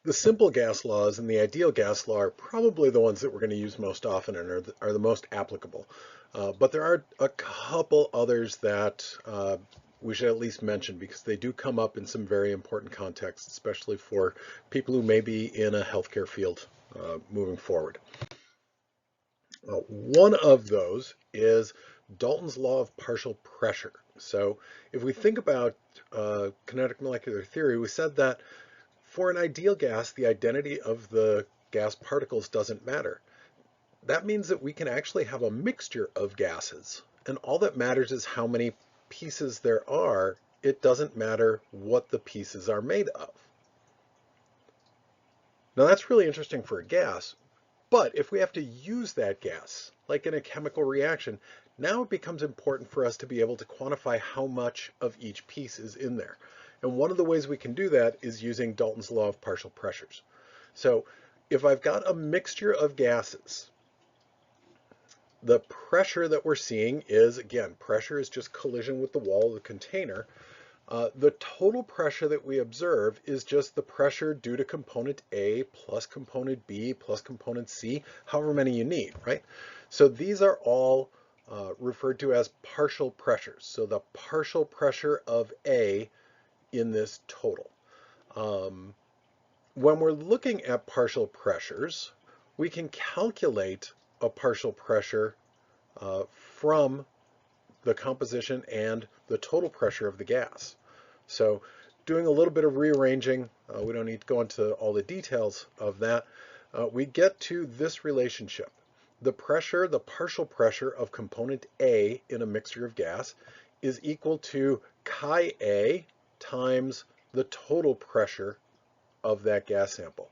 The simple gas laws and the ideal gas law are probably the ones that we're going to use most often and are the most applicable. But there are a couple others that we should at least mention because they do come up in some very important contexts, especially for people who may be in a healthcare field moving forward. One of those is Dalton's law of partial pressure. So if we think about kinetic molecular theory, we said that for an ideal gas, the identity of the gas particles doesn't matter. That means that we can actually have a mixture of gases, and all that matters is how many pieces there are. It doesn't matter what the pieces are made of. Now that's really interesting for a gas, but if we have to use that gas, like in a chemical reaction, now it becomes important for us to be able to quantify how much of each piece is in there. And one of the ways we can do that is using Dalton's law of partial pressures. So if I've got a mixture of gases, the pressure that we're seeing is, again, pressure is just collision with the wall of the container. The total pressure that we observe is just the pressure due to component A plus component B plus component C, however many you need, right? So these are all referred to as partial pressures. So the partial pressure of A in this total. When we're looking at partial pressures, we can calculate a partial pressure from the composition and the total pressure of the gas. So doing a little bit of rearranging, we don't need to go into all the details of that, we get to this relationship. The pressure, the partial pressure of component A in a mixture of gas is equal to chi A times the total pressure of that gas sample.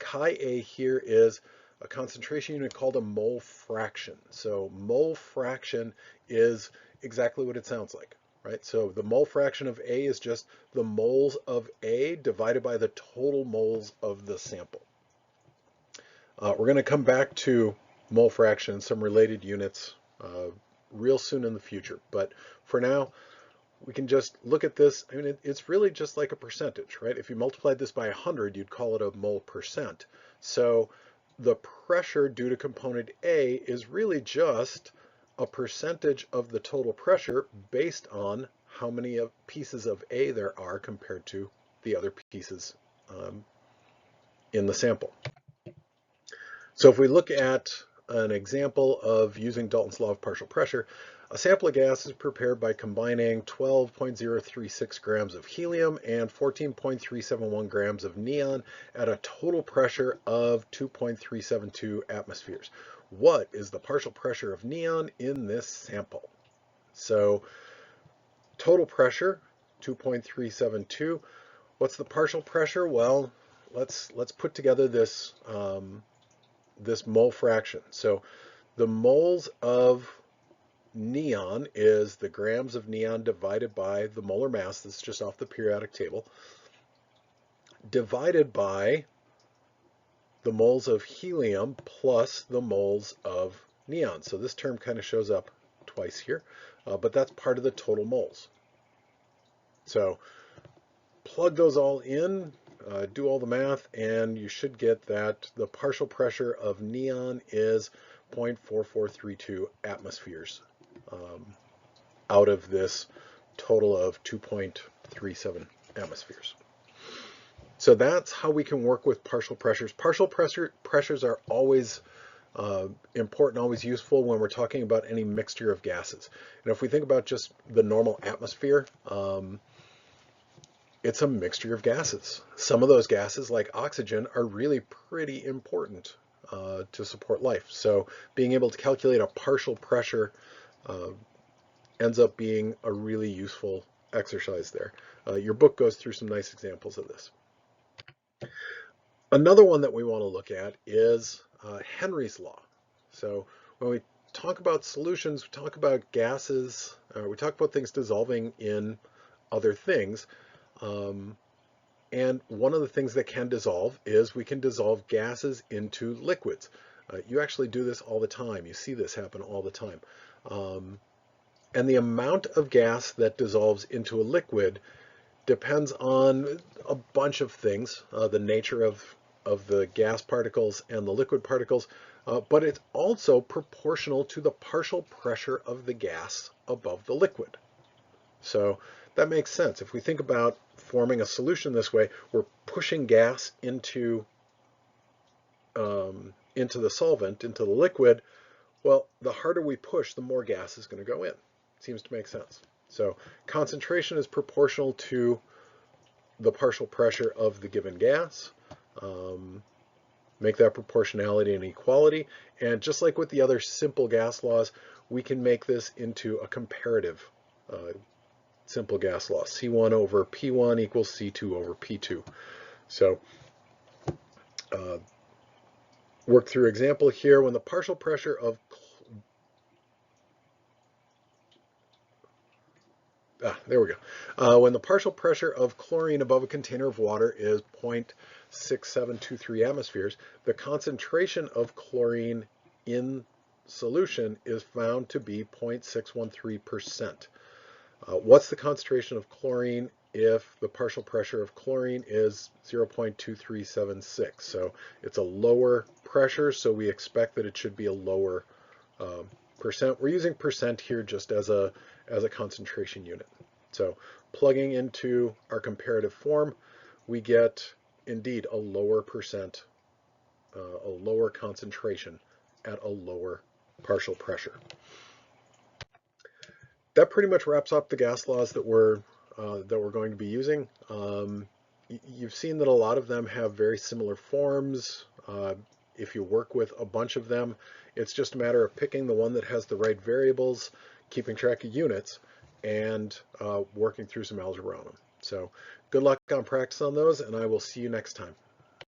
Chi A here is a concentration unit called a mole fraction. So mole fraction is exactly what it sounds like, right? So the mole fraction of A is just the moles of A divided by the total moles of the sample. We're going to come back to mole fraction and some related units real soon in the future. But for now, we can just look at this. I mean, it's really just like a percentage, right? If you multiplied this by 100, you'd call it a mole percent. So the pressure due to component A is really just a percentage of the total pressure based on how many pieces of A there are compared to the other pieces in the sample. So if we look at an example of using Dalton's law of partial pressure, a sample of gas is prepared by combining 12.036 grams of helium and 14.371 grams of neon at a total pressure of 2.372 atmospheres. What is the partial pressure of neon in this sample? So total pressure, 2.372. What's the partial pressure? Well, let's put together this this mole fraction. So the moles of neon is the grams of neon divided by the molar mass, that's just off the periodic table, divided by the moles of helium plus the moles of neon. So this term kind of shows up twice here, but that's part of the total moles. So plug those all in, do all the math, and you should get that the partial pressure of neon is 0.4432 atmospheres out of this total of 2.37 atmospheres. So that's how we can work with partial pressures. Partial pressures are always important, always useful when we're talking about any mixture of gases. And if we think about just the normal atmosphere, it's a mixture of gases. Some of those gases, like oxygen, are really pretty important to support life. So being able to calculate a partial pressure ends up being a really useful exercise there. Your book goes through some nice examples of this. Another one that we want to look at is Henry's law. So when we talk about solutions, we talk about gases, we talk about things dissolving in other things. And one of the things that can dissolve is we can dissolve gases into liquids. You actually do this all the time. You see this happen all the time. And the amount of gas that dissolves into a liquid depends on a bunch of things, the nature of the gas particles and the liquid particles, but it's also proportional to the partial pressure of the gas above the liquid. So that makes sense. If we think about forming a solution this way, we're pushing gas into the solvent, into the liquid. Well, the harder we push, the more gas is going to go in. Seems to make sense. So concentration is proportional to the partial pressure of the given gas. Make that proportionality an equality. And just like with the other simple gas laws, we can make this into a comparative simple gas law. C1 over P1 equals C2 over P2. So work through example here. When the partial pressure of there we go. When the partial pressure of chlorine above a container of water is 0.6723 atmospheres, the concentration of chlorine in solution is found to be 0.613%. What's the concentration of chlorine if the partial pressure of chlorine is 0.2376? So it's a lower pressure, so we expect that it should be a lower percent. We're using percent here just as a concentration unit. So plugging into our comparative form, we get indeed a lower percent, a lower concentration at a lower partial pressure. That pretty much wraps up the gas laws that we're going to be using. You've seen that a lot of them have very similar forms. If you work with a bunch of them, it's just a matter of picking the one that has the right variables, keeping track of units, and working through some algebra on them. So good luck on practice on those, and I will see you next time.